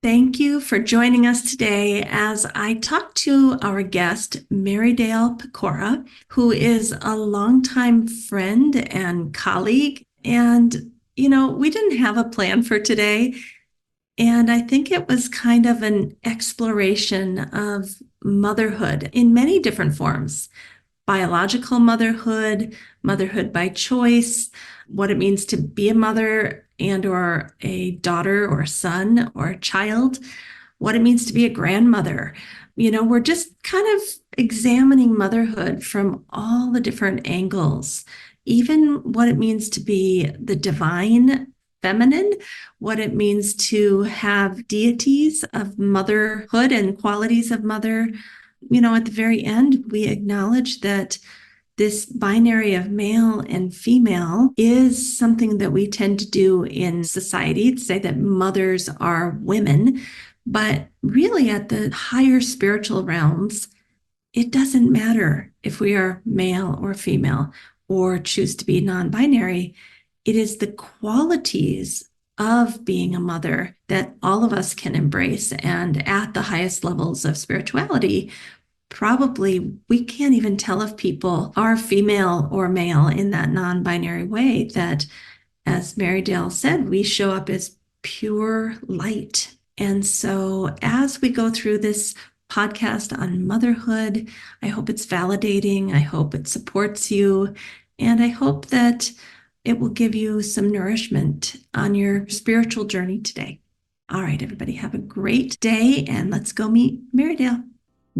Thank you for joining us today as I talk to our guest, Marydale Pecora, who is a longtime friend and colleague. And, we didn't have a plan for today. And I think it was kind of an exploration of motherhood in many different forms: biological motherhood, motherhood by choice, what it means to be a mother and or a daughter or a son or a child, what it means to be a grandmother. We're just kind of examining motherhood from all the different angles, even what it means to be the divine feminine, what it means to have deities of motherhood and qualities of mother. At the very end, we acknowledge that this binary of male and female is something that we tend to do in society, to say that mothers are women. But really, at the higher spiritual realms, it doesn't matter if we are male or female or choose to be non-binary. It is the qualities of being a mother that all of us can embrace. And at the highest levels of spirituality, probably we can't even tell if people are female or male in that non-binary way, that, as Marydale said, we show up as pure light. And so as we go through this podcast on motherhood, I hope it's validating. I hope it supports you. And I hope that it will give you some nourishment on your spiritual journey today. All right, everybody, have a great day, and let's go meet Marydale.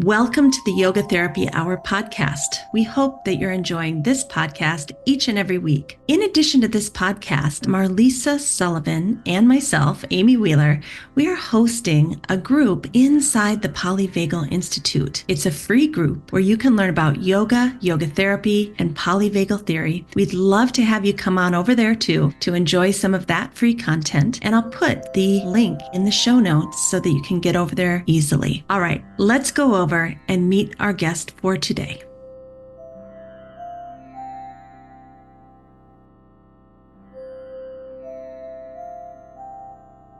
Welcome to the Yoga Therapy Hour podcast. We hope that you're enjoying this podcast each and every week. In addition to this podcast, Marlisa Sullivan and myself, Amy Wheeler, we are hosting a group inside the Polyvagal Institute. It's a free group where you can learn about yoga, yoga therapy, and polyvagal theory. We'd love to have you come on over there too to enjoy some of that free content. And I'll put the link in the show notes so that you can get over there easily. All right, let's go over and meet our guest for today.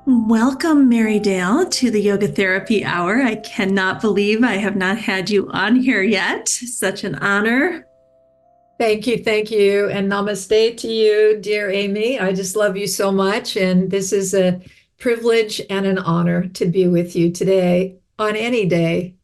Welcome, Marydale, to the Yoga Therapy Hour. I cannot believe I have not had you on here yet. Such an honor. Thank you. And namaste to you, dear Amy. I just love you so much. And this is a privilege and an honor to be with you today on any day.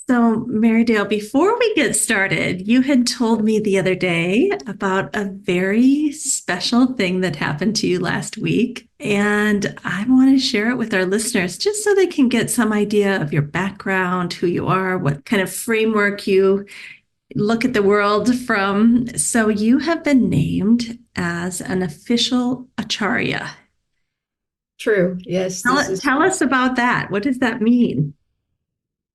So, Marydale, before we get started, you had told me the other day about a very special thing that happened to you last week. And I want to share it with our listeners just so they can get some idea of your background, who you are, what kind of framework you look at the world from. So you have been named as an official Acharya. True. Yes. Tell us about that. What does that mean?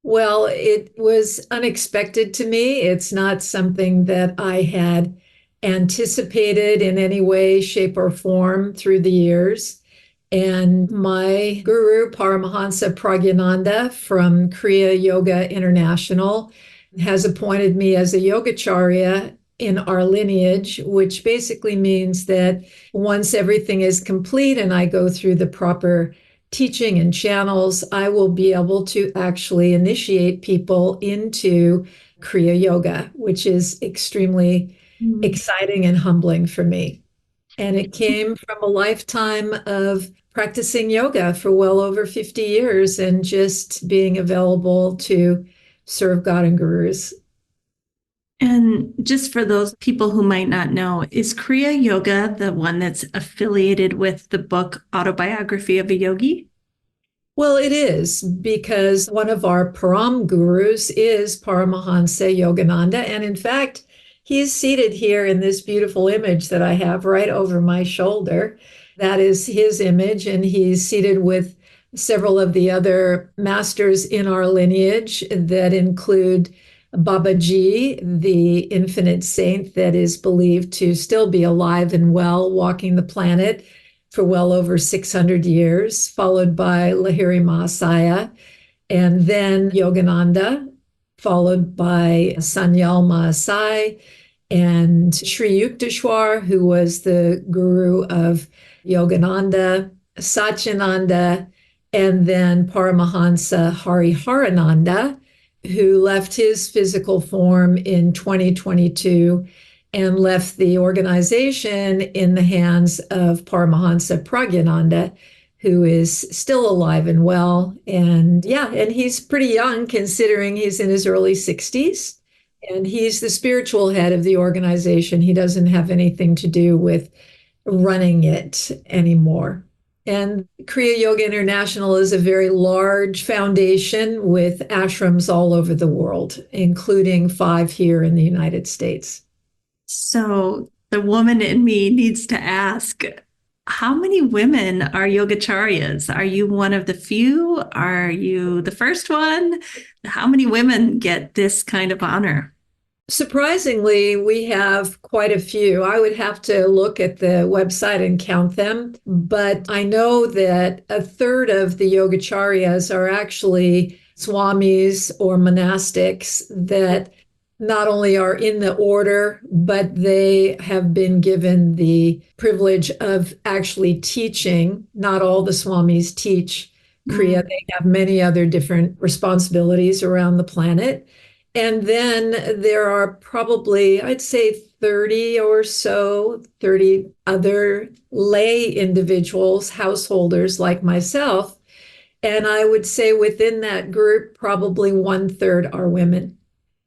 Well, it was unexpected to me. It's not something that I had anticipated in any way, shape, or form through the years. And my guru, Paramahansa Pragyananda from Kriya Yoga International, has appointed me as a Yogacharya in our lineage, which basically means that once everything is complete and I go through the proper teaching and channels, I will be able to actually initiate people into Kriya Yoga, which is extremely exciting and humbling for me. And it came from a lifetime of practicing yoga for well over 50 years and just being available to serve God and gurus. And just for those people who might not know, is Kriya Yoga the one that's affiliated with the book Autobiography of a Yogi? Well, it is, because one of our Param gurus is Paramahansa Yogananda. And in fact, he's seated here in this beautiful image that I have right over my shoulder. That is his image, and he's seated with several of the other masters in our lineage that include Babaji, the infinite saint that is believed to still be alive and well, walking the planet for well over 600 years, followed by Lahiri Mahasaya, and then Yogananda, followed by Sanyal Mahasai, and Sri Yukteswar, who was the guru of Yogananda, Satyananda, and then Paramahansa Hariharananda, who left his physical form in 2022 and left the organization in the hands of Paramahansa Pragyananda, who is still alive and well. And yeah, and he's pretty young considering he's in his early 60s. And he's the spiritual head of the organization. He doesn't have anything to do with running it anymore. And Kriya Yoga International is a very large foundation with ashrams all over the world, including 5 here in the United States. So the woman in me needs to ask, how many women are yogacharyas? Are you one of the few? Are you the first one? How many women get this kind of honor? Surprisingly, we have quite a few. I would have to look at the website and count them, but I know that a third of the yogacharyas are actually swamis or monastics that not only are in the order, but they have been given the privilege of actually teaching. Not all the swamis teach Kriya. They have many other different responsibilities around the planet. And then there are probably, I'd say 30 or so, 30 other lay individuals, householders like myself. And I would say within that group, probably 1/3 are women.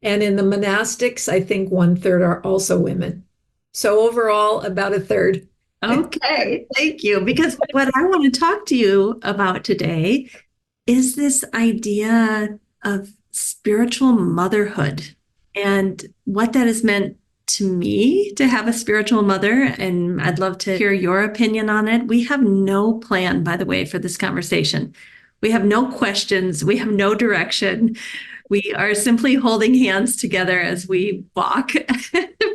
And in the monastics, I think 1/3 are also women. So overall, about a third. Okay, thank you. Because what I want to talk to you about today is this idea of spiritual motherhood and what that has meant to me to have a spiritual mother. And I'd love to hear your opinion on it. We have no plan, by the way, for this conversation. We have no questions. We have no direction. We are simply holding hands together as we walk.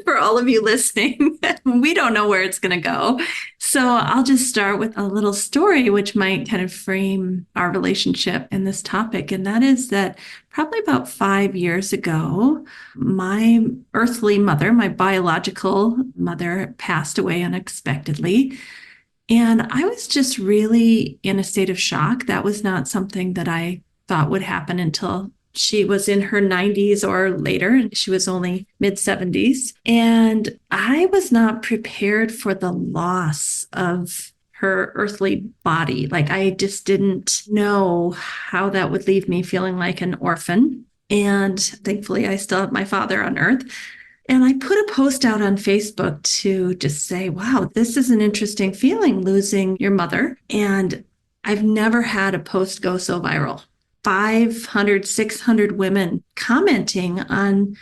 For all of you listening, we don't know where it's going to go. So I'll just start with a little story, which might kind of frame our relationship in this topic. And that is that probably about 5 years ago, my earthly mother, my biological mother, passed away unexpectedly. And I was just really in a state of shock. That was not something that I thought would happen until she was in her 90s or later, and she was only mid 70s. And I was not prepared for the loss of her earthly body. Like, I just didn't know how that would leave me feeling like an orphan. And thankfully, I still have my father on earth. And I put a post out on Facebook to just say, wow, this is an interesting feeling, losing your mother. And I've never had a post go so viral. 500, 600 women commenting on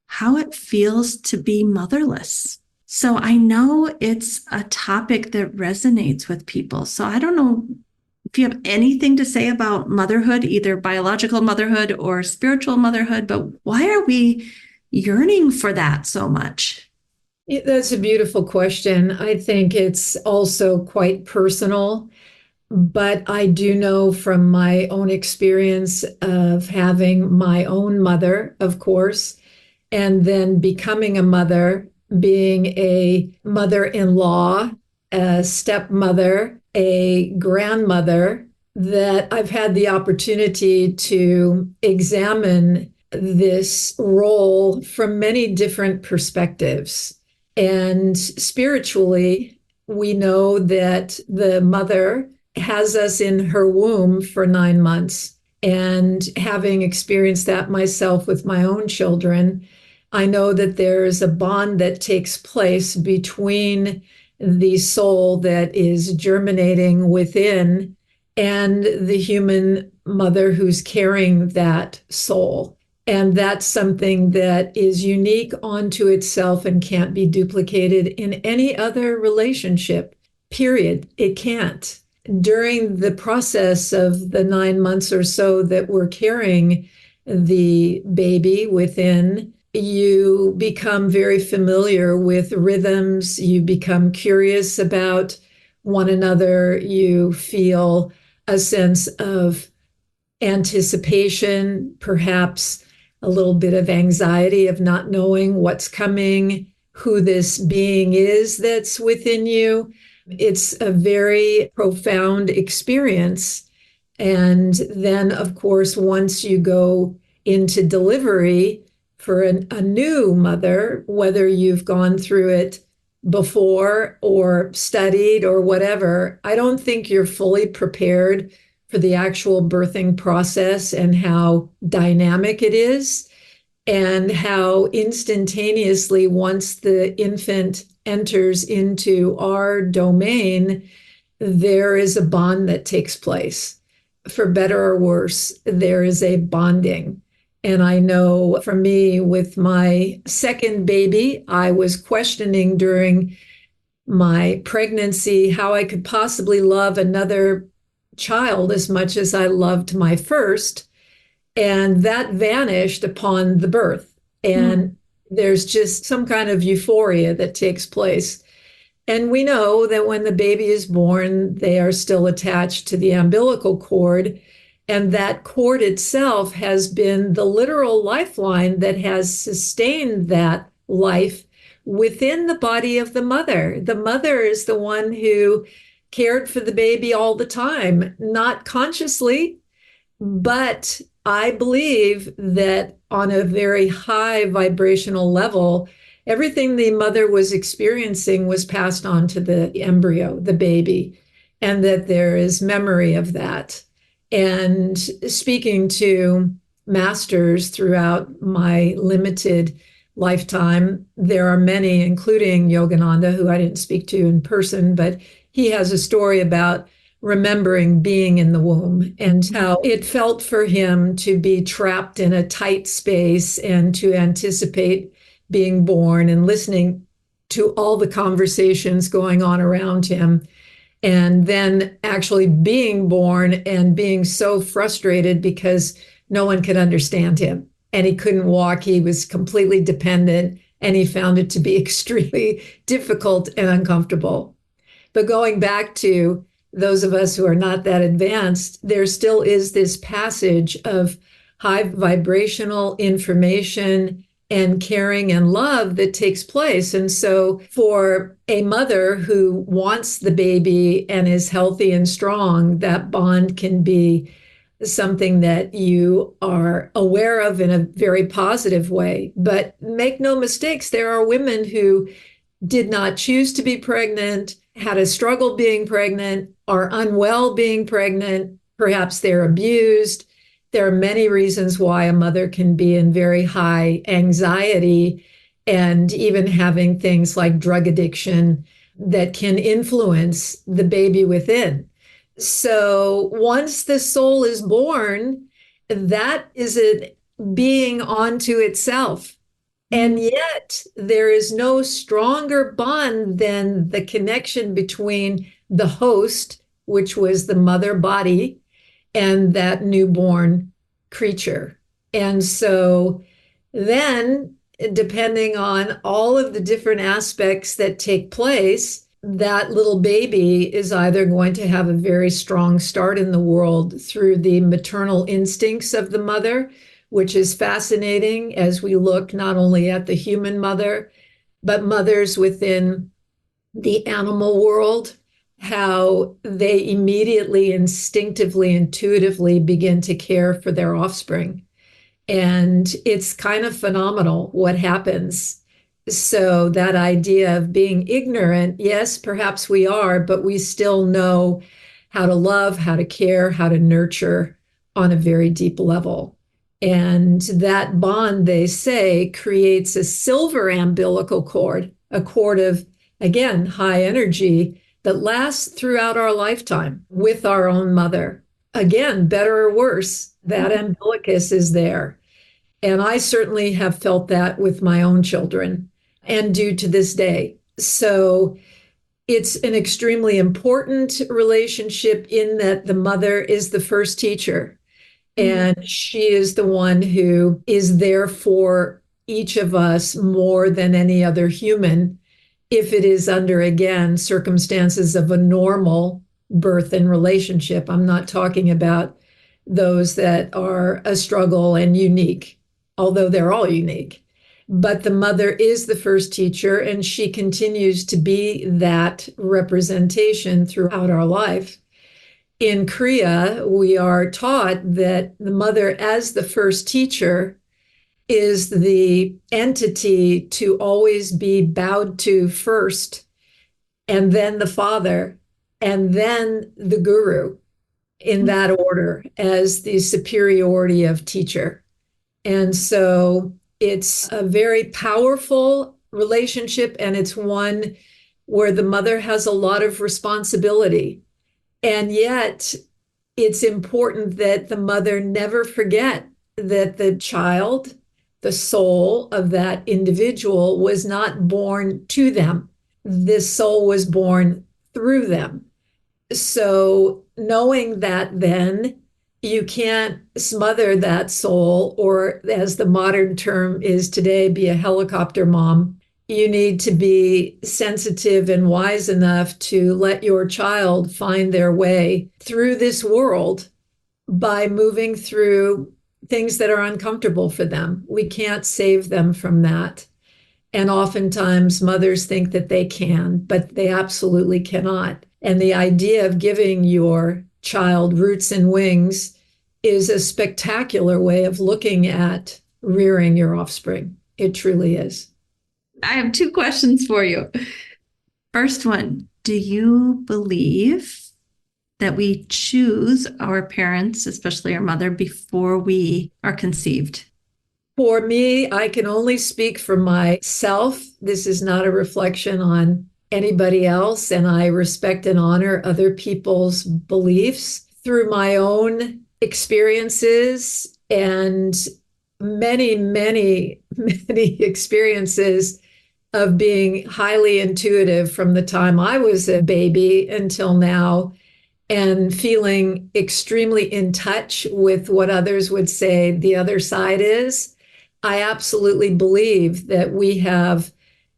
how it feels to be motherless. So I know it's a topic that resonates with people. So I don't know if you have anything to say about motherhood, either biological motherhood or spiritual motherhood, but why are we yearning for that so much? That's a beautiful question. I think it's also quite personal. But I do know from my own experience of having my own mother, of course, and then becoming a mother, being a mother-in-law, a stepmother, a grandmother, that I've had the opportunity to examine this role from many different perspectives. And spiritually, we know that the mother has us in her womb for 9 months. And having experienced that myself with my own children, I know that there is a bond that takes place between the soul that is germinating within and the human mother who's carrying that soul. And that's something that is unique onto itself and can't be duplicated in any other relationship, period. It can't. During the process of the 9 months or so that we're carrying the baby within, you become very familiar with rhythms. You become curious about one another. You feel a sense of anticipation, perhaps a little bit of anxiety of not knowing what's coming, who this being is that's within you. It's a very profound experience. And then, of course, once you go into delivery for a new mother, whether you've gone through it before or studied or whatever, I don't think you're fully prepared for the actual birthing process and how dynamic it is, and how instantaneously, once the infant enters into our domain, there is a bond that takes place. For better or worse, there is a bonding. And I know for me, with my second baby, I was questioning during my pregnancy how I could possibly love another child as much as I loved my first. And that vanished upon the birth. Mm. And there's just some kind of euphoria that takes place. And we know that when the baby is born, they are still attached to the umbilical cord. And that cord itself has been the literal lifeline that has sustained that life within the body of the mother. The mother is the one who cared for the baby all the time, not consciously, but I believe that on a very high vibrational level, everything the mother was experiencing was passed on to the embryo, the baby, and that there is memory of that. And speaking to masters throughout my limited lifetime, there are many, including Yogananda, who I didn't speak to in person, but he has a story about remembering being in the womb and how it felt for him to be trapped in a tight space and to anticipate being born and listening to all the conversations going on around him. And then actually being born and being so frustrated because no one could understand him and he couldn't walk. He was completely dependent and he found it to be extremely difficult and uncomfortable. But going back to those of us who are not that advanced, there still is this passage of high vibrational information and caring and love that takes place. And so for a mother who wants the baby and is healthy and strong, that bond can be something that you are aware of in a very positive way. But make no mistakes, there are women who did not choose to be pregnant, had a struggle being pregnant, are unwell being pregnant, perhaps they're abused. There are many reasons why a mother can be in very high anxiety and even having things like drug addiction that can influence the baby within. So once the soul is born, that is a being onto itself. And Mm. yet, there is no stronger bond than the connection between the host, which was the mother body, and that newborn creature. And so then, depending on all of the different aspects that take place, that little baby is either going to have a very strong start in the world through the maternal instincts of the mother, which is fascinating as we look not only at the human mother, but mothers within the animal world, how they immediately, instinctively, intuitively begin to care for their offspring. And it's kind of phenomenal what happens. So, that idea of being ignorant, yes, perhaps we are, but we still know how to love, how to care, how to nurture on a very deep level. And that bond, they say, creates a silver umbilical cord, a cord of, again, high energy that lasts throughout our lifetime with our own mother. Again, better or worse, that umbilicus is there. And I certainly have felt that with my own children and do to this day. So it's an extremely important relationship in that the mother is the first teacher. Mm. And she is the one who is there for each of us more than any other human, if it is under, again, circumstances of a normal birth and relationship. I'm not talking about those that are a struggle and unique, although they're all unique. But the mother is the first teacher, and she continues to be that representation throughout our life. In Kriya, we are taught that the mother, as the first teacher, is the entity to always be bowed to first, and then the father, and then the guru, in that order, as the superiority of teacher. And so it's a very powerful relationship, and it's one where the mother has a lot of responsibility. And yet, it's important that the mother never forget that the child, the soul of that individual, was not born to them. This soul was born through them. So, knowing that, then you can't smother that soul, or as the modern term is today, be a helicopter mom. You need to be sensitive and wise enough to let your child find their way through this world by moving through things that are uncomfortable for them. We can't save them from that. And oftentimes mothers think that they can, but they absolutely cannot. And the idea of giving your child roots and wings is a spectacular way of looking at rearing your offspring. It truly is. I have two questions for you. First one, do you believe that we choose our parents, especially our mother, before we are conceived? For me, I can only speak for myself. This is not a reflection on anybody else, and I respect and honor other people's beliefs. Through my own experiences and many, many, many experiences of being highly intuitive from the time I was a baby until now, and feeling extremely in touch with what others would say the other side is, I absolutely believe that we have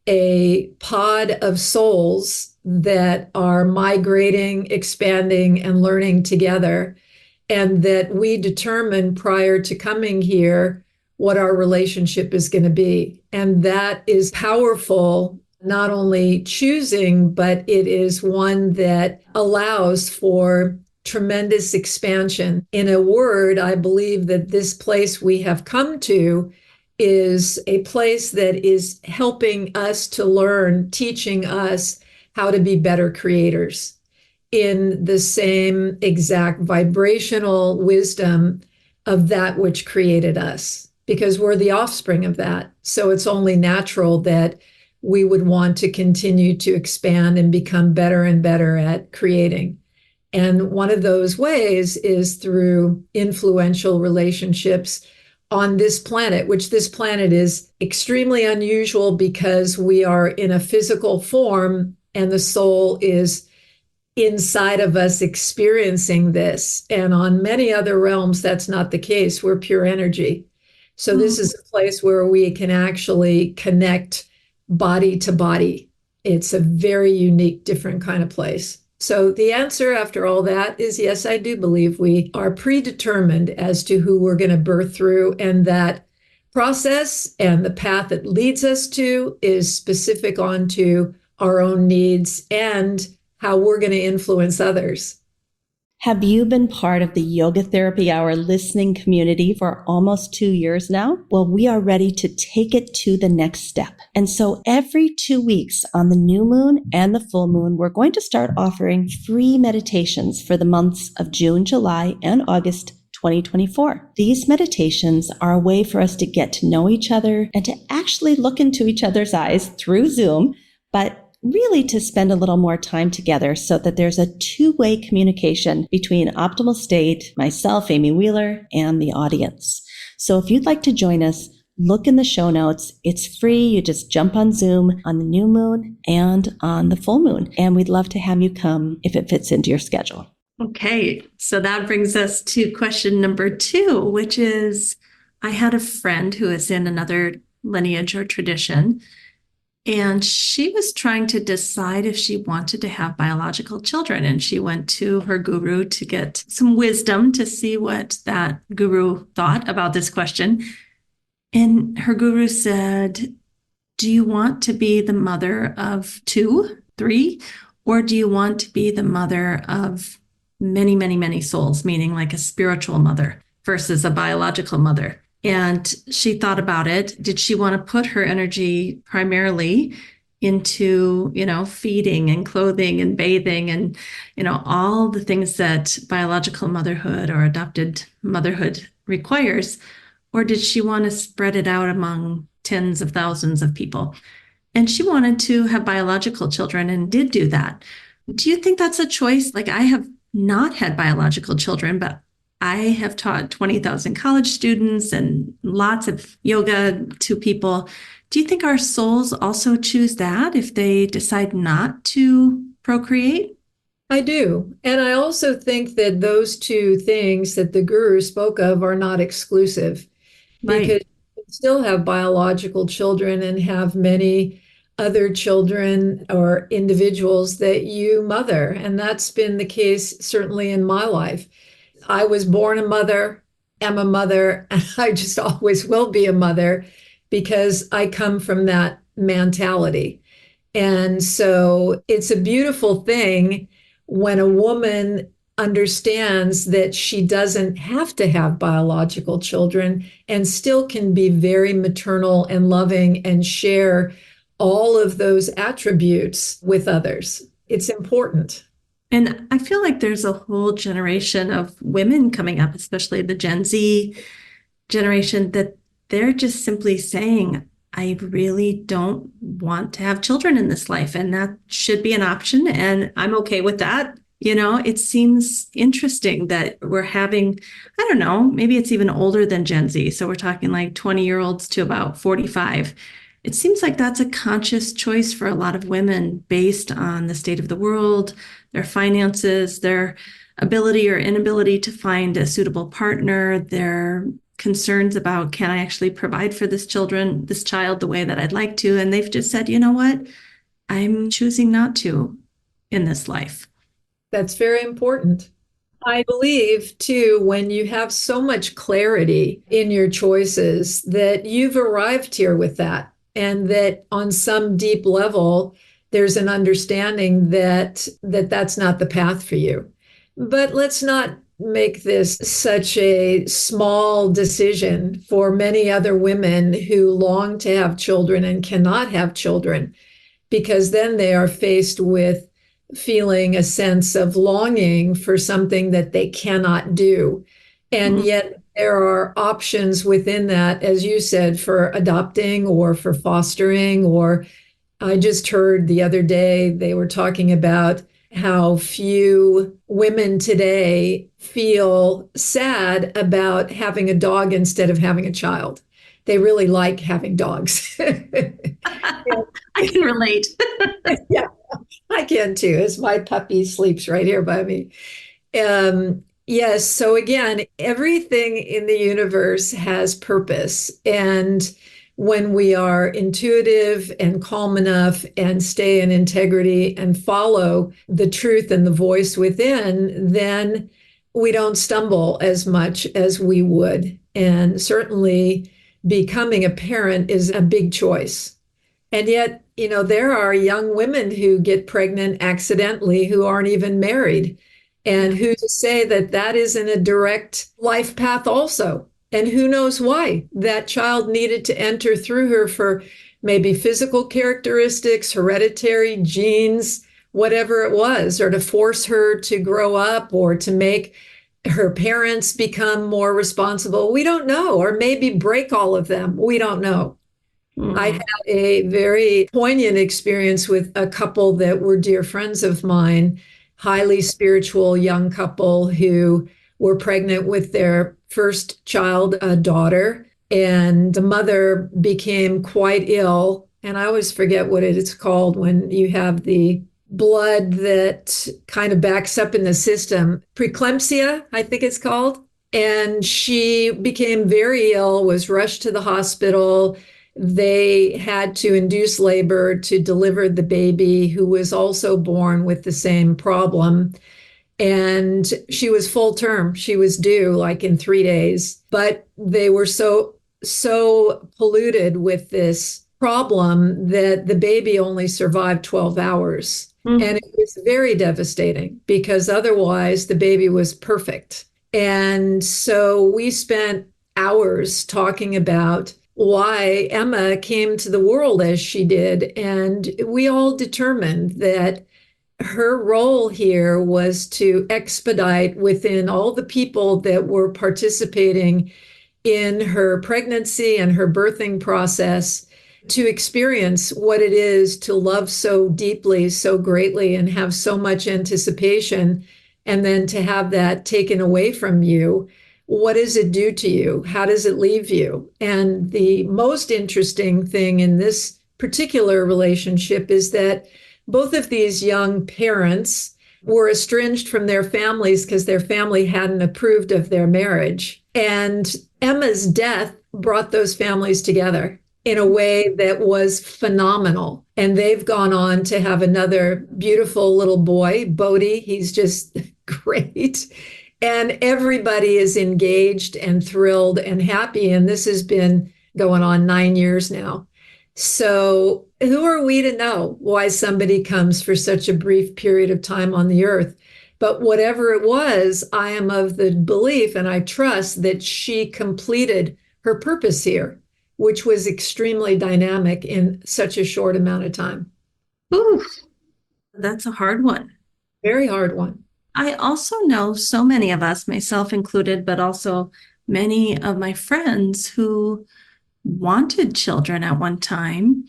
a pod of souls that are migrating, expanding, and learning together, and that we determine prior to coming here what our relationship is going to be. And that is powerful, not only choosing, but it is one that allows for tremendous expansion. In a word, I believe that this place we have come to is a place that is helping us to learn, teaching us how to be better creators in the same exact vibrational wisdom of that which created us, because we're the offspring of that. So it's only natural that we would want to continue to expand and become better and better at creating. And one of those ways is through influential relationships on this planet, which this planet is extremely unusual because we are in a physical form and the soul is inside of us experiencing this. And on many other realms, that's not the case. We're pure energy. So this is a place where we can actually connect body to body. It's a very unique, different kind of place. So the answer after all that is yes, I do believe we are predetermined as to who we're going to birth through, and that process and the path it leads us to is specific onto our own needs and how we're going to influence others. Have you been part of the Yoga Therapy Hour listening community for almost 2 years now? Well, we are ready to take it to the next step. And so every 2 weeks on the new moon and the full moon, we're going to start offering free meditations for the months of June, July, and August 2024. These meditations are a way for us to get to know each other and to actually look into each other's eyes through Zoom, but really to spend a little more time together so that there's a two-way communication between Optimal State, myself, Amy Wheeler, and the audience. So if you'd like to join us, look in the show notes. It's free. You just jump on Zoom on the new moon and on the full moon. And we'd love to have you come if it fits into your schedule. Okay, so that brings us to question number 2, which is, I had a friend who is in another lineage or tradition, and she was trying to decide if she wanted to have biological children. And she went to her guru to get some wisdom to see what that guru thought about this question. And her guru said, do you want to be the mother of 2, 3, or do you want to be the mother of many, many, many souls, meaning like a spiritual mother versus a biological mother. And she thought about it. Did she want to put her energy primarily into, feeding and clothing and bathing and, all the things that biological motherhood or adopted motherhood requires? Or did she want to spread it out among tens of thousands of people? And she wanted to have biological children and did do that. Do you think that's a choice? Like, I have not had biological children, but I have taught 20,000 college students and lots of yoga to people. Do you think our souls also choose that if they decide not to procreate? I do. And I also think that those two things that the guru spoke of are not exclusive, because Right. you can still have biological children and have many other children or individuals that you mother. And that's been the case certainly in my life. I was born a mother, am a mother, and I just always will be a mother because I come from that mentality. And so it's a beautiful thing when a woman understands that she doesn't have to have biological children and still can be very maternal and loving and share all of those attributes with others. It's important. And I feel like there's a whole generation of women coming up, especially the Gen Z generation, that they're just simply saying, I really don't want to have children in this life. And that should be an option. And I'm okay with that. It seems interesting that we're having, I don't know, maybe it's even older than Gen Z. So we're talking like 20-year-olds to about 45. It seems like that's a conscious choice for a lot of women based on the state of the world, their finances, their ability or inability to find a suitable partner, their concerns about, can I actually provide for this child the way that I'd like to? And they've just said, you know what? I'm choosing not to in this life. That's very important. I believe too, when you have so much clarity in your choices, that you've arrived here with that, and that on some deep level, there's an understanding that that's not the path for you. But let's not make this such a small decision for many other women who long to have children and cannot have children, because then they are faced with feeling a sense of longing for something that they cannot do. And yet there are options within that, as you said, for adopting or for fostering. Or I just heard the other day, they were talking about how few women today feel sad about having a dog instead of having a child. They really like having dogs. I can relate. Yeah, I can too, as my puppy sleeps right here by me. Yes, so again, everything in the universe has purpose. And when we are intuitive and calm enough and stay in integrity and follow the truth and the voice within, then we don't stumble as much as we would. And certainly becoming a parent is a big choice. And yet, there are young women who get pregnant accidentally who aren't even married. And who's to say that that isn't a direct life path also? And who knows why that child needed to enter through her for maybe physical characteristics, hereditary genes, whatever it was, or to force her to grow up or to make her parents become more responsible. We don't know, or maybe break all of them. We don't know. I had a very poignant experience with a couple that were dear friends of mine, highly spiritual young couple who were pregnant with their first child, a daughter, and the mother became quite ill. And I always forget what it is called when you have the blood that kind of backs up in the system. Preeclampsia, I think it's called. And she became very ill, was rushed to the hospital. They had to induce labor to deliver the baby, who was also born with the same problem. And she was full term. She was due like in 3 days. But they were so polluted with this problem that the baby only survived 12 hours. And it was very devastating because otherwise the baby was perfect. And so we spent hours talking about why Emma came to the world as she did. And we all determined that her role here was to expedite within all the people that were participating in her pregnancy and her birthing process to experience what it is to love so deeply, so greatly, and have so much anticipation, and then to have that taken away from you. What does it do to you? How does it leave you? And the most interesting thing in this particular relationship is that both of these young parents were estranged from their families because their family hadn't approved of their marriage. And Emma's death brought those families together in a way that was phenomenal. And they've gone on to have another beautiful little boy, Bodhi. He's just great. And everybody is engaged and thrilled and happy. And this has been going on 9 years now. So who are we to know why somebody comes for such a brief period of time on the earth? But whatever it was, I am of the belief and I trust that she completed her purpose here, which was extremely dynamic in such a short amount of time. Ooh, that's a hard one. Very hard one. I also know so many of us, myself included, but also many of my friends who wanted children at one time.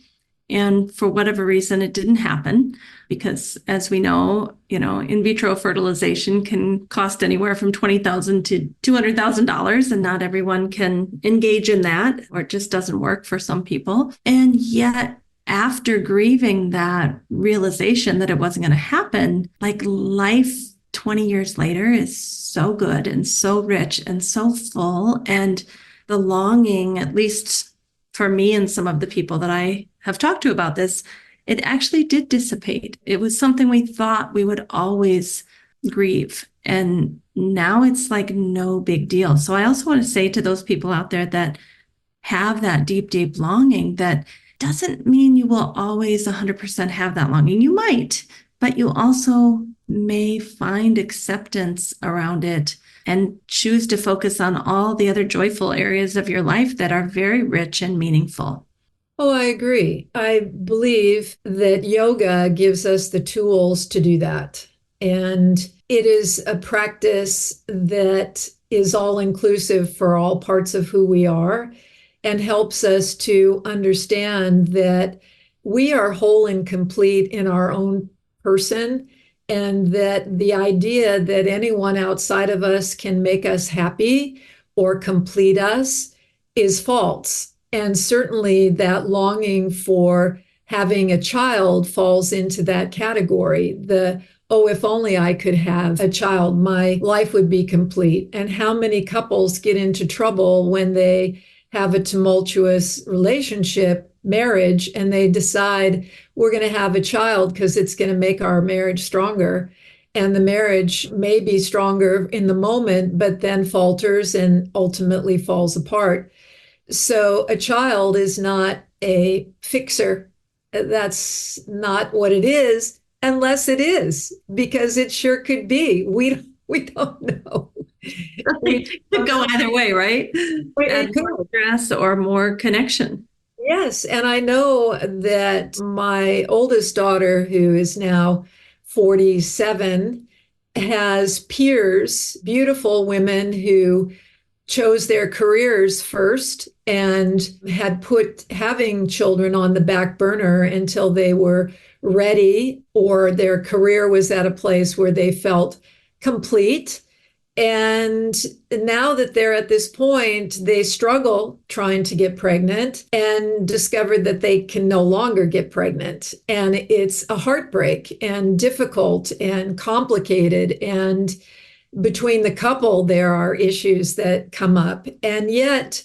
And for whatever reason, it didn't happen because, as we know, in vitro fertilization can cost anywhere from $20,000 to $200,000, and not everyone can engage in that, or it just doesn't work for some people. And yet, after grieving that realization that it wasn't going to happen, like life 20 years later is so good and so rich and so full. And the longing, at least for me and some of the people that I have talked to about this, it actually did dissipate. It was something we thought we would always grieve. And now it's like no big deal. So I also want to say to those people out there that have that deep, deep longing, that doesn't mean you will always 100% have that longing. You might, but you also may find acceptance around it and choose to focus on all the other joyful areas of your life that are very rich and meaningful. Oh, I agree. I believe that yoga gives us the tools to do that. And it is a practice that is all inclusive for all parts of who we are and helps us to understand that we are whole and complete in our own person, and that the idea that anyone outside of us can make us happy or complete us is false. And certainly that longing for having a child falls into that category. Oh, if only I could have a child, my life would be complete. And how many couples get into trouble when they have a tumultuous relationship, marriage, and they decide we're going to have a child because it's going to make our marriage stronger. And the marriage may be stronger in the moment, but then falters and ultimately falls apart. So a child is not a fixer. That's not what it is, unless it is, because it sure could be. We don't know. It could go either way, right? And more stress or more connection. Yes. And I know that my oldest daughter, who is now 47, has peers, beautiful women who chose their careers first and had put having children on the back burner until they were ready or their career was at a place where they felt complete. And now that they're at this point, they struggle trying to get pregnant and discovered that they can no longer get pregnant. And it's a heartbreak and difficult and complicated. And between the couple, there are issues that come up. And yet,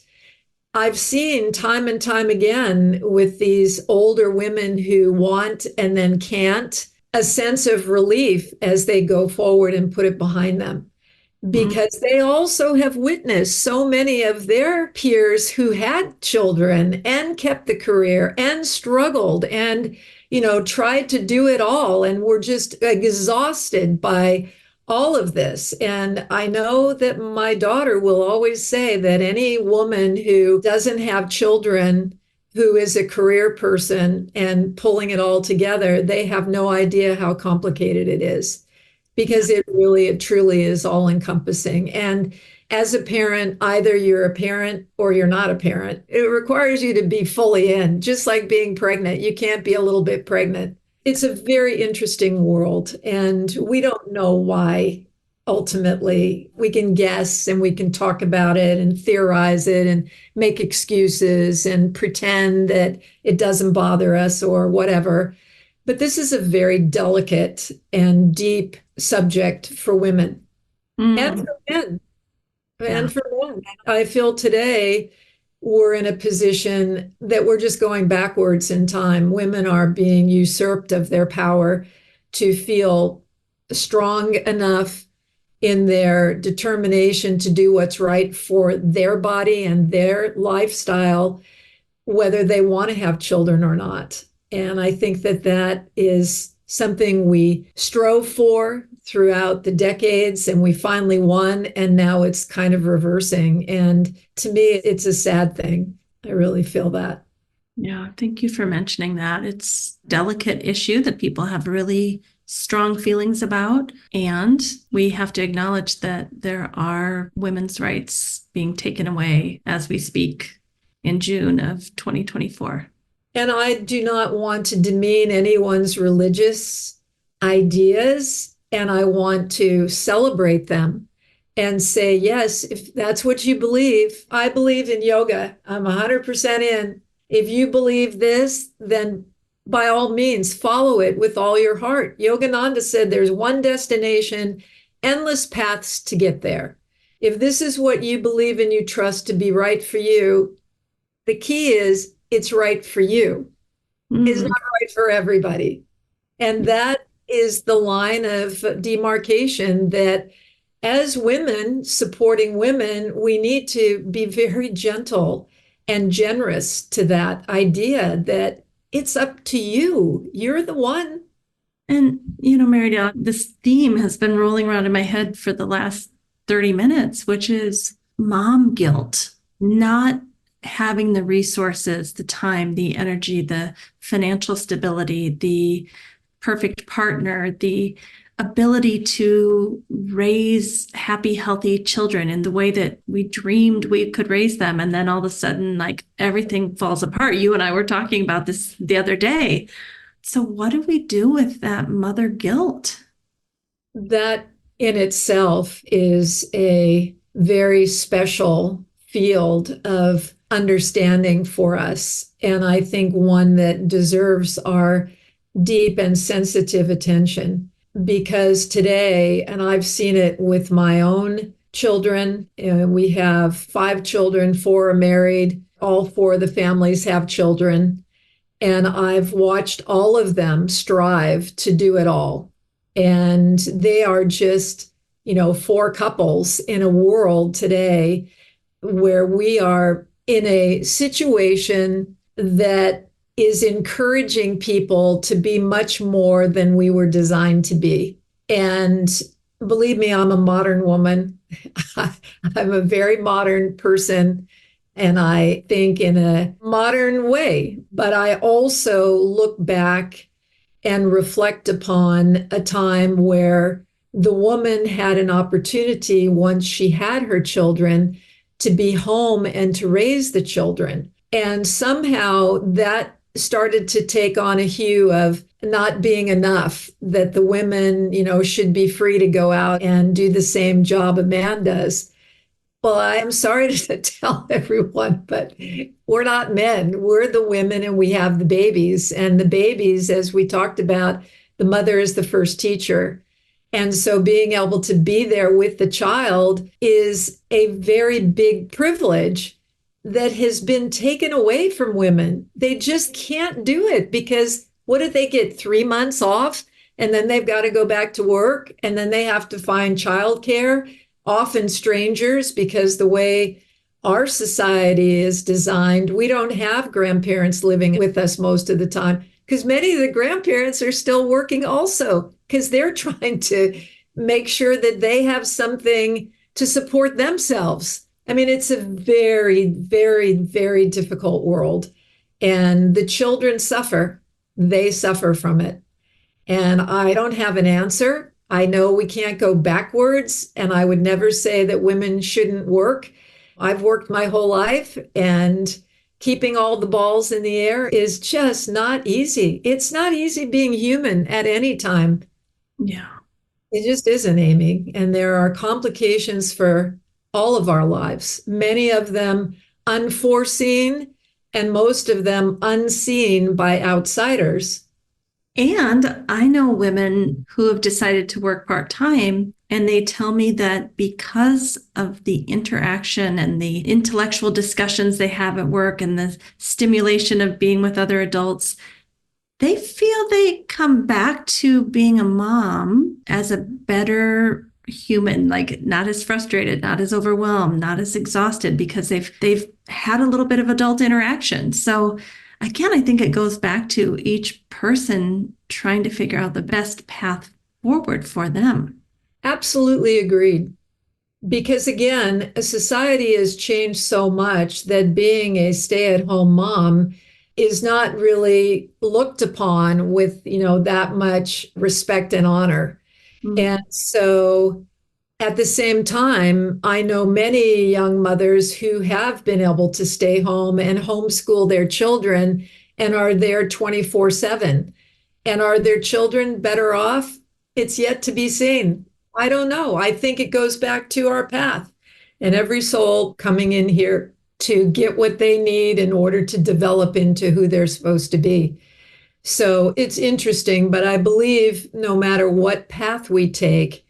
I've seen time and time again with these older women who want and then can't, a sense of relief as they go forward and put it behind them. Because they also have witnessed so many of their peers who had children and kept the career and struggled and tried to do it all, and we're just exhausted by all of this. And I know that my daughter will always say that any woman who doesn't have children, who is a career person and pulling it all together, they have no idea how complicated it is, because it truly is all encompassing. And as a parent, either you're a parent or you're not a parent. It requires you to be fully in, just like being pregnant. You can't be a little bit pregnant. It's a very interesting world, and we don't know why. Ultimately, we can guess and we can talk about it and theorize it and make excuses and pretend that it doesn't bother us or whatever. But this is a very delicate and deep subject for women and for men. And for men, I feel today we're in a position that we're just going backwards in time. Women are being usurped of their power to feel strong enough in their determination to do what's right for their body and their lifestyle, whether they want to have children or not. And I think that that is something we strove for throughout the decades, and we finally won, and now it's kind of reversing. And to me, it's a sad thing. I really feel that. Yeah, thank you for mentioning that. It's a delicate issue that people have really strong feelings about, and we have to acknowledge that there are women's rights being taken away as we speak in June of 2024. And I do not want to demean anyone's religious ideas, and I want to celebrate them and say, yes, if that's what you believe. I believe in yoga. I'm 100% in. If you believe this, then by all means, follow it with all your heart. Yogananda said there's one destination, endless paths to get there. If this is what you believe and you trust to be right for you, the key is it's right for you. It's not right for everybody. And that is the line of demarcation that as women supporting women, we need to be very gentle and generous to that idea that it's up to you. You're the one. And, Marydale, this theme has been rolling around in my head for the last 30 minutes, which is mom guilt, not having the resources, the time, the energy, the financial stability, the perfect partner, the ability to raise happy, healthy children in the way that we dreamed we could raise them. And then all of a sudden, like everything falls apart. You and I were talking about this the other day. So what do we do with that mother guilt? That in itself is a very special field of understanding for us. And I think one that deserves our deep and sensitive attention. Because today, and I've seen it with my own children, we have 5 children, 4 are married, all 4 of the families have children. And I've watched all of them strive to do it all. And they are just, 4 couples in a world today where we are in a situation that is encouraging people to be much more than we were designed to be. And believe me, I'm a modern woman. I'm a very modern person, and I think in a modern way. But I also look back and reflect upon a time where the woman had an opportunity once she had her children to be home and to raise the children. And somehow that started to take on a hue of not being enough, that the women, should be free to go out and do the same job a man does. Well, I'm sorry to tell everyone, but we're not men. We're the women, and we have the babies. And the babies, as we talked about, the mother is the first teacher. And so being able to be there with the child is a very big privilege that has been taken away from women. They just can't do it because what if they get 3 months off and then they've got to go back to work and then they have to find childcare, often strangers, because the way our society is designed, we don't have grandparents living with us most of the time because many of the grandparents are still working also because they're trying to make sure that they have something to support themselves. I mean, it's a very, very, very difficult world. And the children suffer. They suffer from it. And I don't have an answer. I know we can't go backwards. And I would never say that women shouldn't work. I've worked my whole life, and keeping all the balls in the air is just not easy. It's not easy being human at any time. Yeah. It just isn't, Amy. And there are complications for all of our lives, many of them unforeseen, and most of them unseen by outsiders. And I know women who have decided to work part-time, and they tell me that because of the interaction and the intellectual discussions they have at work and the stimulation of being with other adults, they feel they come back to being a mom as a better human, like not as frustrated, not as overwhelmed, not as exhausted, because they've had a little bit of adult interaction. So again, I think it goes back to each person trying to figure out the best path forward for them. Absolutely agreed. Because again, society has changed so much that being a stay-at-home mom is not really looked upon with, that much respect and honor. And so at the same time, I know many young mothers who have been able to stay home and homeschool their children and are there 24/7. And are their children better off? It's yet to be seen. I don't know. I think it goes back to our path and every soul coming in here to get what they need in order to develop into who they're supposed to be. So it's interesting, but I believe no matter what path we take,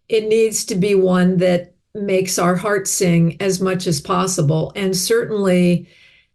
it needs to be one that makes our heart sing as much as possible. And certainly,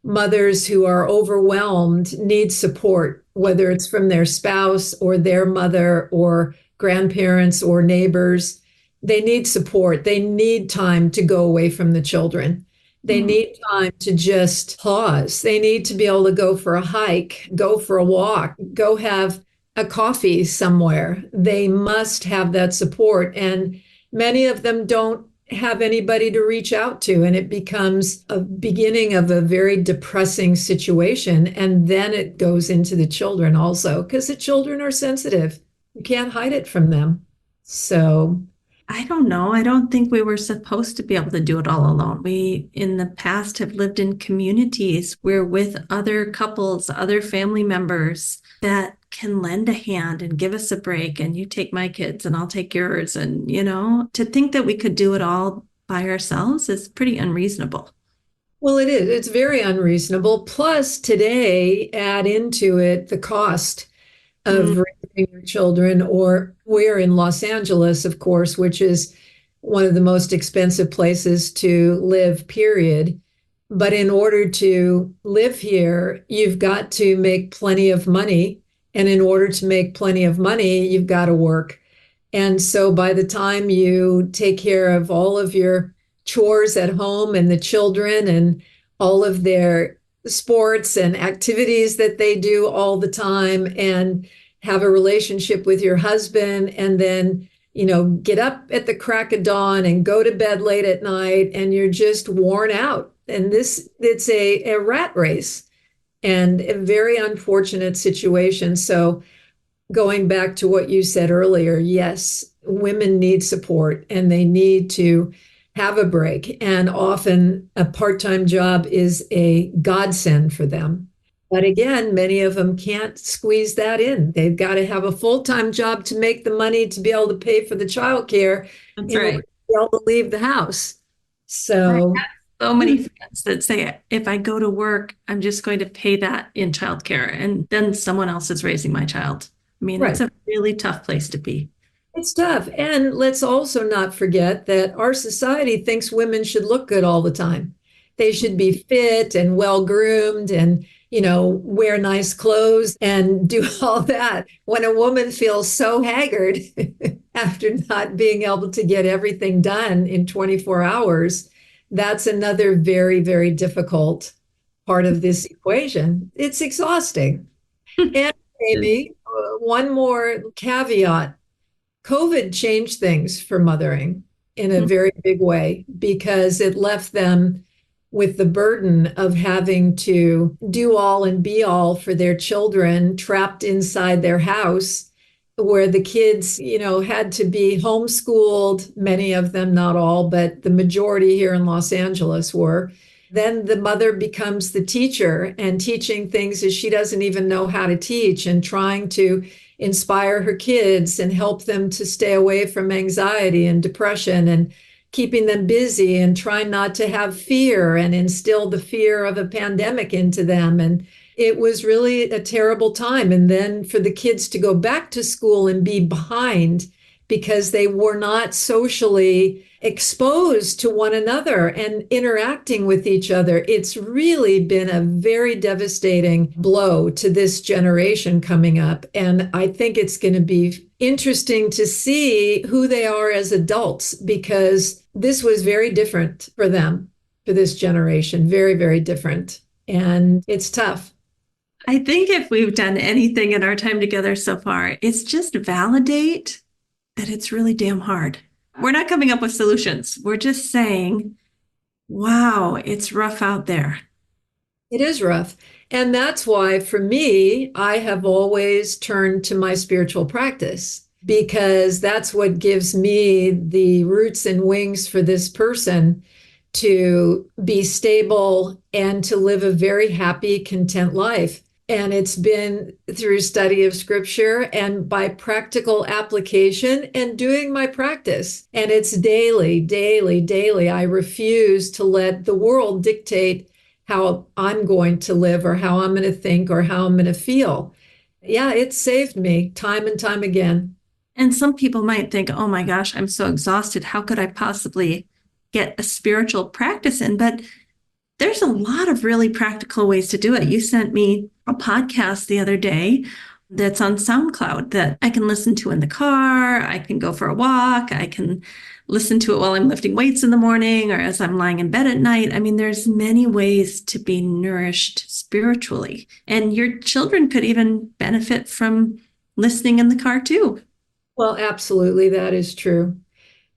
mothers who are overwhelmed need support, whether it's from their spouse or their mother or grandparents or neighbors. They need support. They need time to go away from the children. They need time to just pause. They need to be able to go for a hike, go for a walk, go have a coffee somewhere. They must have that support. And many of them don't have anybody to reach out to. And it becomes a beginning of a very depressing situation. And then it goes into the children also, because the children are sensitive. You can't hide it from them. So I don't know. I don't think we were supposed to be able to do it all alone. We, in the past, have lived in communities where with other couples, other family members that can lend a hand and give us a break. And you take my kids and I'll take yours. And, to think that we could do it all by ourselves is pretty unreasonable. Well, it is. It's very unreasonable. Plus, today, add into it the cost of raising your children, or we're in Los Angeles, of course, which is one of the most expensive places to live, period. But in order to live here, you've got to make plenty of money. And in order to make plenty of money, you've got to work. And so by the time you take care of all of your chores at home and the children and all of their sports and activities that they do all the time, and have a relationship with your husband, and then, get up at the crack of dawn and go to bed late at night, and you're just worn out. And it's a rat race and a very unfortunate situation. So going back to what you said earlier, yes, women need support and they need to have a break. And often a part-time job is a godsend for them. But again, many of them can't squeeze that in. They've got to have a full-time job to make the money to be able to pay for the childcare That's in order right. to be able to leave the house. So So many friends that say, if I go to work, I'm just going to pay that in childcare, and then someone else is raising my child. I mean, it's right. a really tough place to be. It's tough. And let's also not forget that our society thinks women should look good all the time. They should be fit and well-groomed and, wear nice clothes and do all that. When a woman feels so haggard after not being able to get everything done in 24 hours, that's another very, very difficult part of this equation. It's exhausting. And Amy, one more caveat. COVID changed things for mothering in a very big way because it left them with the burden of having to do all and be all for their children trapped inside their house, where the kids, had to be homeschooled, many of them, not all, but the majority here in Los Angeles were. Then the mother becomes the teacher and teaching things that she doesn't even know how to teach and trying to inspire her kids and help them to stay away from anxiety and depression and keeping them busy and trying not to have fear and instill the fear of a pandemic into them. And it was really a terrible time. And then for the kids to go back to school and be behind because they were not socially exposed to one another and interacting with each other. It's really been a very devastating blow to this generation coming up. And I think it's going to be interesting to see who they are as adults, because this was very different for them, for this generation, very, very different. And it's tough. I think if we've done anything in our time together so far, it's just validate that it's really damn hard. We're not coming up with solutions. We're just saying, wow, it's rough out there. It is rough. And that's why, for me, I have always turned to my spiritual practice, because that's what gives me the roots and wings for this person to be stable and to live a very happy, content life. And it's been through study of scripture and by practical application and doing my practice. And it's daily, daily, daily. I refuse to let the world dictate how I'm going to live or how I'm going to think or how I'm going to feel. Yeah, it saved me time and time again. And some people might think, oh my gosh, I'm so exhausted. How could I possibly get a spiritual practice in? But there's a lot of really practical ways to do it. You sent me a podcast the other day that's on SoundCloud that I can listen to in the car. I can go for a walk. I can listen to it while I'm lifting weights in the morning or as I'm lying in bed at night. I mean, there's many ways to be nourished spiritually. And your children could even benefit from listening in the car too. Well, absolutely, that is true.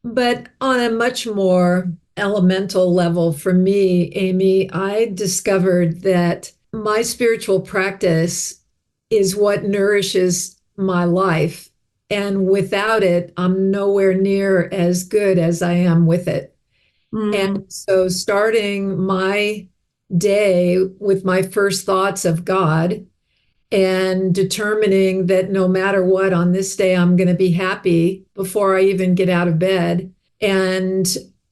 But on a much more elemental level for me, Amy, I discovered that my spiritual practice is what nourishes my life. And without it, I'm nowhere near as good as I am with it. And so starting my day with my first thoughts of God and determining that no matter what, on this day, I'm going to be happy before I even get out of bed. And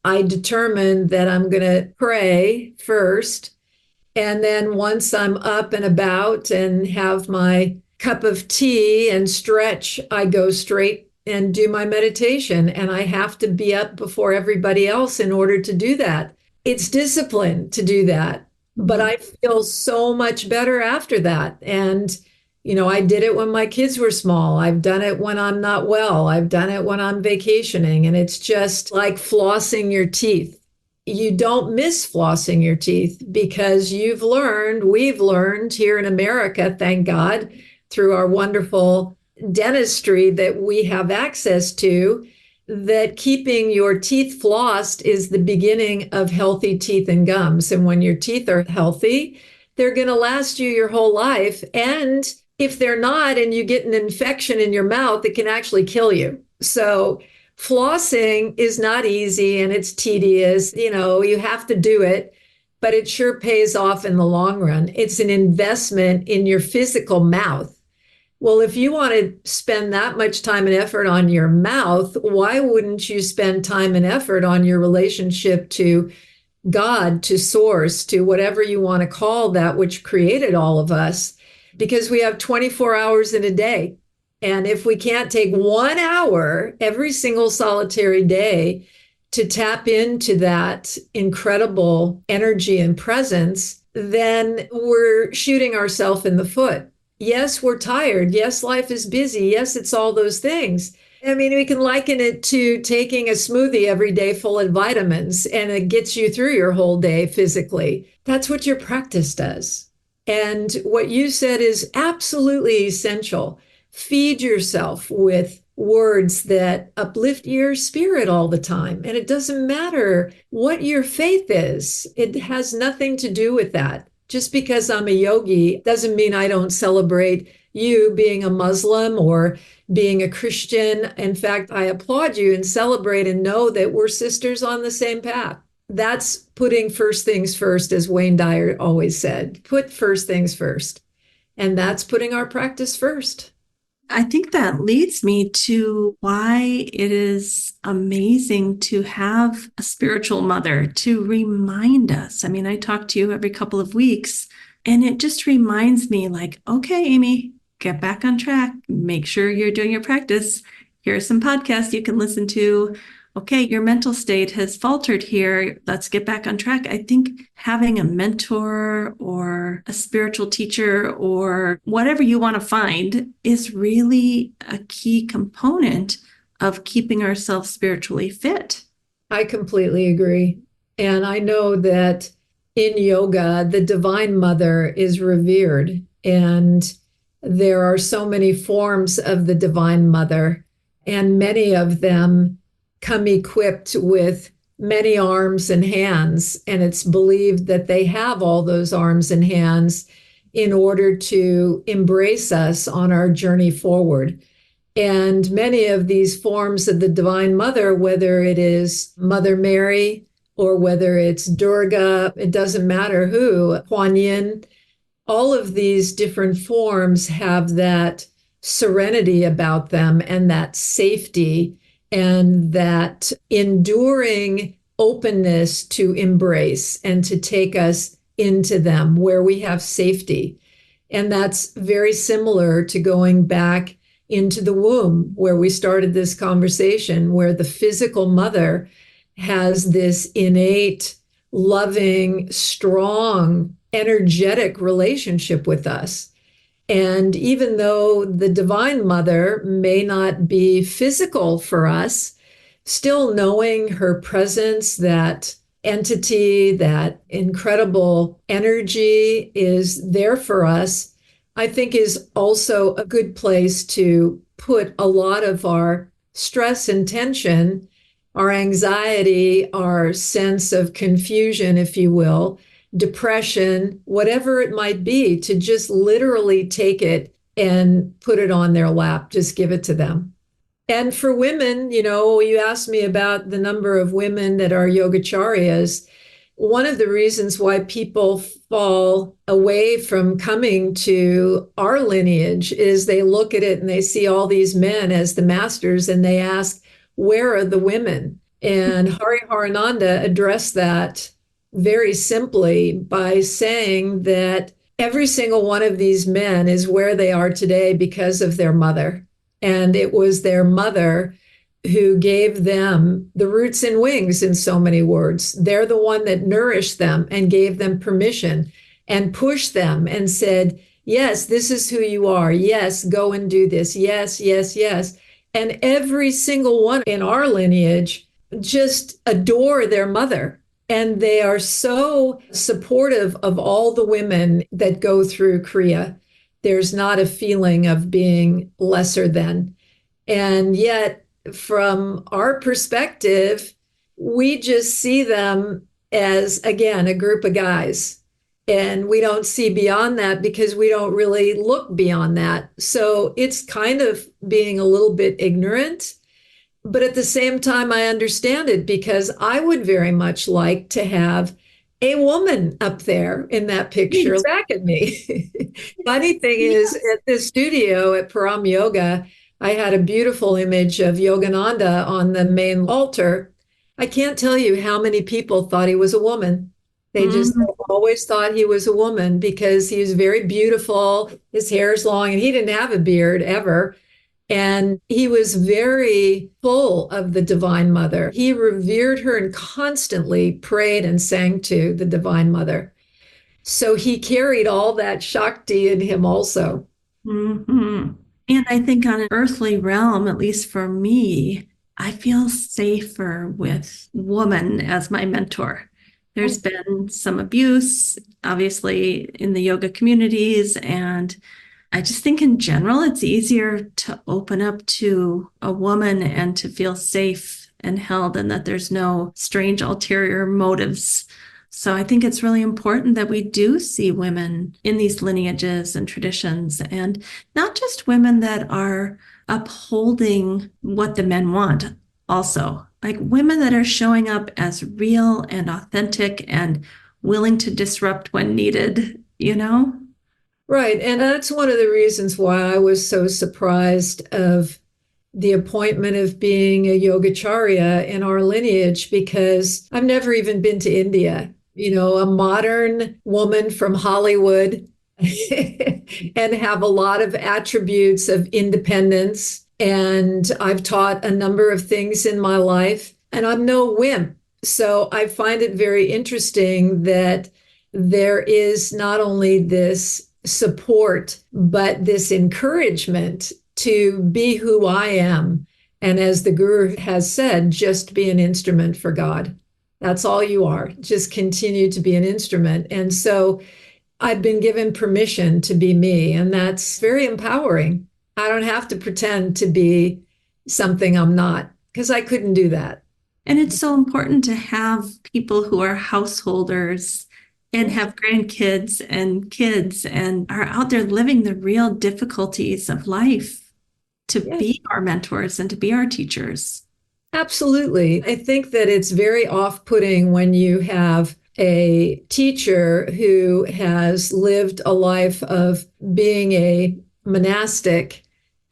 I determined that I'm going to pray first. And then once I'm up and about and have my cup of tea and stretch, I go straight and do my meditation. And I have to be up before everybody else in order to do that. It's discipline to do that. But I feel so much better after that. And, I did it when my kids were small. I've done it when I'm not well. I've done it when I'm vacationing. And it's just like flossing your teeth. You don't miss flossing your teeth because we've learned here in America, thank God, through our wonderful dentistry that we have access to, that keeping your teeth flossed is the beginning of healthy teeth and gums. And when your teeth are healthy, they're going to last you your whole life. And if they're not, and you get an infection in your mouth, it can actually kill you. So flossing is not easy and it's tedious. You have to do it, but it sure pays off in the long run. It's an investment in your physical mouth. Well, if you want to spend that much time and effort on your mouth, why wouldn't you spend time and effort on your relationship to God, to source, to whatever you want to call that which created all of us? Because we have 24 hours in a day. And if we can't take 1 hour every single solitary day to tap into that incredible energy and presence, then we're shooting ourselves in the foot. Yes, we're tired. Yes, life is busy. Yes, it's all those things. I mean, we can liken it to taking a smoothie every day full of vitamins, and it gets you through your whole day physically. That's what your practice does. And what you said is absolutely essential. Feed yourself with words that uplift your spirit all the time. And it doesn't matter what your faith is, it has nothing to do with that. Just because I'm a yogi doesn't mean I don't celebrate you being a Muslim or being a Christian. In fact, I applaud you and celebrate and know that we're sisters on the same path. That's putting first things first, as Wayne Dyer always said. Put first things first. And that's putting our practice first. I think that leads me to why it is amazing to have a spiritual mother to remind us. I mean, I talk to you every couple of weeks, and it just reminds me, like, okay, Amy, get back on track. Make sure you're doing your practice. Here are some podcasts you can listen to. Okay, your mental state has faltered here. Let's get back on track. I think having a mentor or a spiritual teacher or whatever you want to find is really a key component of keeping ourselves spiritually fit. I completely agree. And I know that in yoga, the Divine Mother is revered. And there are so many forms of the Divine Mother, and many of them come equipped with many arms and hands. And it's believed that they have all those arms and hands in order to embrace us on our journey forward. And many of these forms of the Divine Mother, whether it is Mother Mary or whether it's Durga, it doesn't matter who, Kuan Yin, all of these different forms have that serenity about them and that safety and that enduring openness to embrace and to take us into them where we have safety. And that's very similar to going back into the womb where we started this conversation, where the physical mother has this innate, loving, strong, energetic relationship with us. And even though the Divine Mother may not be physical for us, still knowing her presence, that entity, that incredible energy is there for us, I think is also a good place to put a lot of our stress and tension, our anxiety, our sense of confusion, if you will, depression, whatever it might be, to just literally take it and put it on their lap, just give it to them. And for women, you asked me about the number of women that are yogacharyas. One of the reasons why people fall away from coming to our lineage is they look at it and they see all these men as the masters and they ask, where are the women? And Hari Harananda addressed that very simply by saying that every single one of these men is where they are today because of their mother. And it was their mother who gave them the roots and wings, in so many words. They're the one that nourished them and gave them permission and pushed them and said, yes, this is who you are. Yes, go and do this. Yes, yes, yes. And every single one in our lineage just adore their mother. And they are so supportive of all the women that go through Kriya. There's not a feeling of being lesser than. And yet, from our perspective, we just see them as, again, a group of guys. And we don't see beyond that because we don't really look beyond that. So it's kind of being a little bit ignorant. But at the same time, I understand it because I would very much like to have a woman up there in that picture back at me. Funny thing is, at this studio at Param Yoga, I had a beautiful image of Yogananda on the main altar. I can't tell you how many people thought he was a woman. They just always thought he was a woman because he was very beautiful. His hair is long and he didn't have a beard ever. And he was very full of the Divine Mother. He revered her and constantly prayed and sang to the Divine Mother. So he carried all that Shakti in him also. Mm-hmm. And I think on an earthly realm, at least for me, I feel safer with woman as my mentor There's been some abuse, obviously, in the yoga communities. And I just think in general, it's easier to open up to a woman and to feel safe and held, and that there's no strange ulterior motives. So I think it's really important that we do see women in these lineages and traditions, and not just women that are upholding what the men want, also like women that are showing up as real and authentic and willing to disrupt when needed, you know? Right. And that's one of the reasons why I was so surprised of the appointment of being a Yogacharya in our lineage, because I've never even been to India. A modern woman from Hollywood and have a lot of attributes of independence. And I've taught a number of things in my life, and I'm no wimp. So I find it very interesting that there is not only this support, but this encouragement to be who I am. And as the guru has said, just be an instrument for God. That's all you are. Just continue to be an instrument. And so I've been given permission to be me, and that's very empowering. I don't have to pretend to be something I'm not, because I couldn't do that. And it's so important to have people who are householders and have grandkids and kids and are out there living the real difficulties of life to be our mentors and to be our teachers. Absolutely. I think that it's very off-putting when you have a teacher who has lived a life of being a monastic,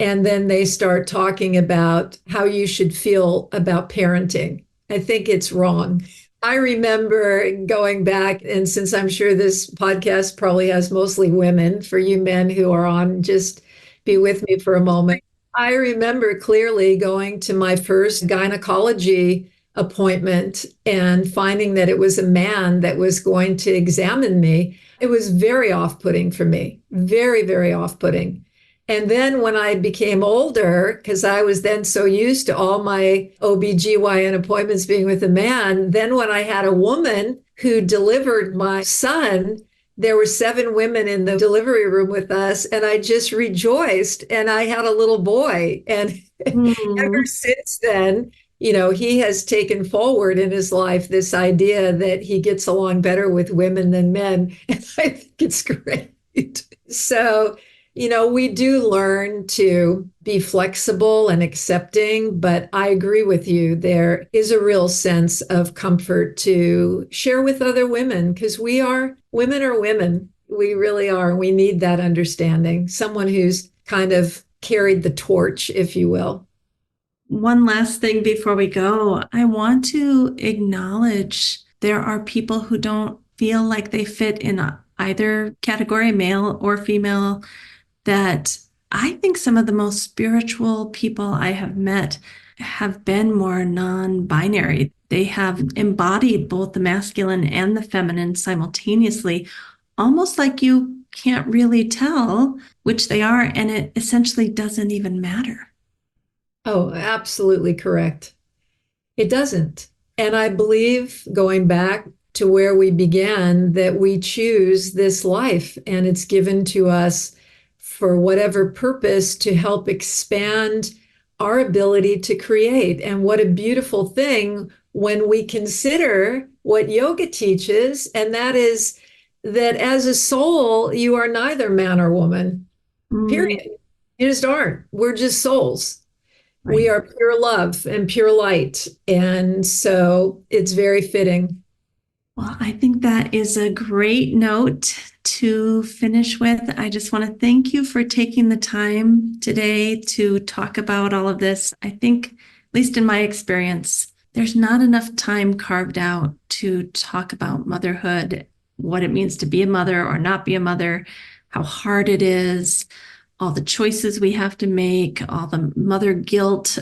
and then they start talking about how you should feel about parenting. I think it's wrong. I remember going back, and since I'm sure this podcast probably has mostly women, for you men who are on, just be with me for a moment. I remember clearly going to my first gynecology appointment and finding that it was a man that was going to examine me. It was very off-putting for me, very, very off-putting. And then when I became older, because I was then so used to all my OBGYN appointments being with a man, then when I had a woman who delivered my son, there were 7 women in the delivery room with us, and I just rejoiced. And I had a little boy. And ever since then, he has taken forward in his life this idea that he gets along better with women than men. And I think it's great. So, we do learn to be flexible and accepting, but I agree with you. There is a real sense of comfort to share with other women, because women are women. We really are. We need that understanding. Someone who's kind of carried the torch, if you will. One last thing before we go, I want to acknowledge there are people who don't feel like they fit in either category, male or female, that I think some of the most spiritual people I have met have been more non-binary. They have embodied both the masculine and the feminine simultaneously, almost like you can't really tell which they are, and it essentially doesn't even matter. Oh, absolutely correct. It doesn't. And I believe, going back to where we began, that we choose this life, and it's given to us for whatever purpose to help expand our ability to create. And what a beautiful thing when we consider what yoga teaches, and that is that as a soul, you are neither man or woman, period. You just aren't. We're just souls. Right. We are pure love and pure light. And so it's very fitting. Well, I think that is a great note to finish with. I just want to thank you for taking the time today to talk about all of this. I think, at least in my experience, there's not enough time carved out to talk about motherhood, what it means to be a mother or not be a mother, how hard it is, all the choices we have to make, all the mother guilt.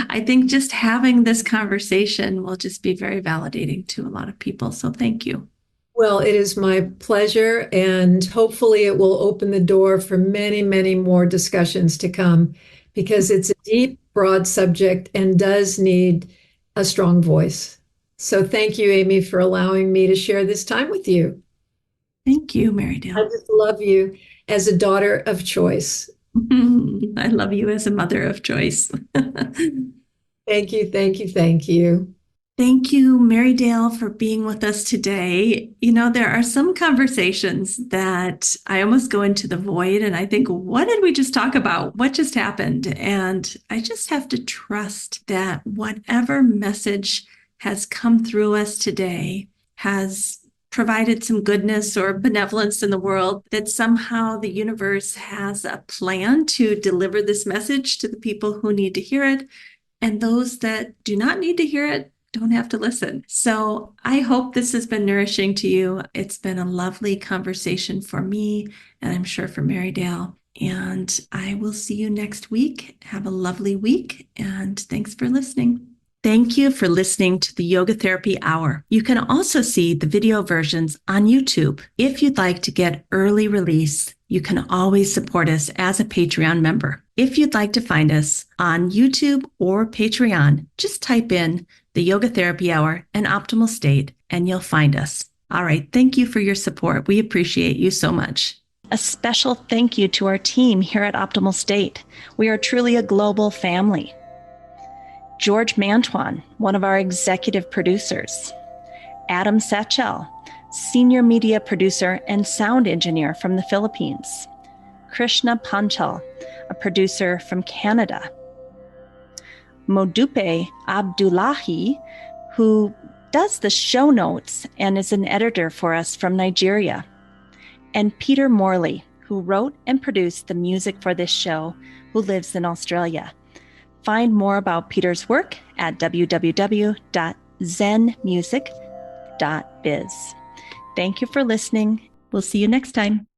I think just having this conversation will just be very validating to a lot of people. So thank you. Well, it is my pleasure, and hopefully it will open the door for many, many more discussions to come, because it's a deep, broad subject and does need a strong voice. So thank you, Amy, for allowing me to share this time with you. Thank you, I Marydale. just love you as a daughter of choice. I love you as a mother of choice. Thank you, thank you, thank you. Thank you, Marydale, for being with us today. You know, there are some conversations that I almost go into the void and I think, what did we just talk about? What just happened? And I just have to trust that whatever message has come through us today has provided some goodness or benevolence in the world, that somehow the universe has a plan to deliver this message to the people who need to hear it. And those that do not need to hear it don't have to listen. So I hope this has been nourishing to you. It's been a lovely conversation for me, and I'm sure for Marydale. And I will see you next week. Have a lovely week, and thanks for listening. Thank you for listening to the Yoga Therapy Hour. You can also see the video versions on YouTube. If you'd like to get early release, you can always support us as a Patreon member. If you'd like to find us on YouTube or Patreon, just type in the Yoga Therapy Hour and Optimal State, and you'll find us. All right. Thank you for your support. We appreciate you so much. A special thank you to our team here at Optimal State. We are truly a global family. George Mantuan, one of our executive producers. Adam Satchel, senior media producer and sound engineer from the Philippines. Krishna Panchal, a producer from Canada. Modupe Abdullahi, who does the show notes and is an editor for us from Nigeria. And Peter Morley, who wrote and produced the music for this show, who lives in Australia. Find more about Peter's work at www.zenmusic.biz. Thank you for listening. We'll see you next time.